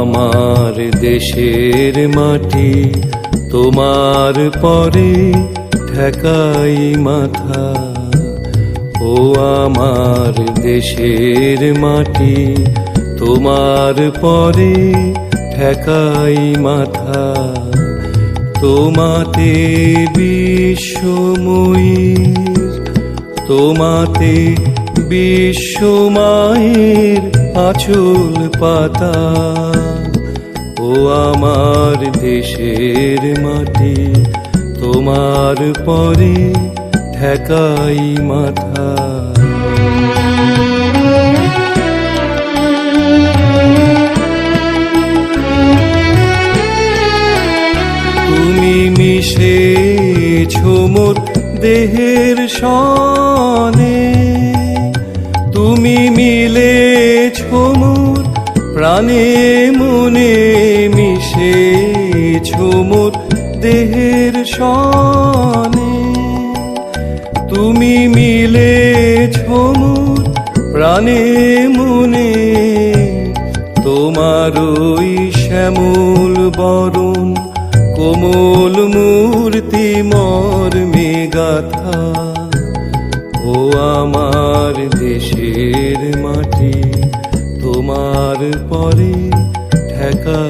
আমার দেশের মাটি, তোমার পরে ঠেকাই মাথা। ও আমার দেশের মাটি, তোমার পরে ঠেকাই মাথা। তোমাতে বিশ্বময়ীর, তোমাতে বিশ্বমায়ের আঁচল পাতা। ও আমার দেশের মাটি, তোমার পরে ঠেকাই মাথা। তুমি মিশেছো মোর দেহের সনে, তুমি মিলেছো মোর প্রাণে মনে। মিশেছো মোর দেহের সনে, তুমি মিলেছো মোর প্রাণে মনে। তোমার ওই শ্যামল বরণ কোমল মূর্তি মর্মে গাথা। ও আমার দেশের মাটি, তোমার পরে ঠেকাই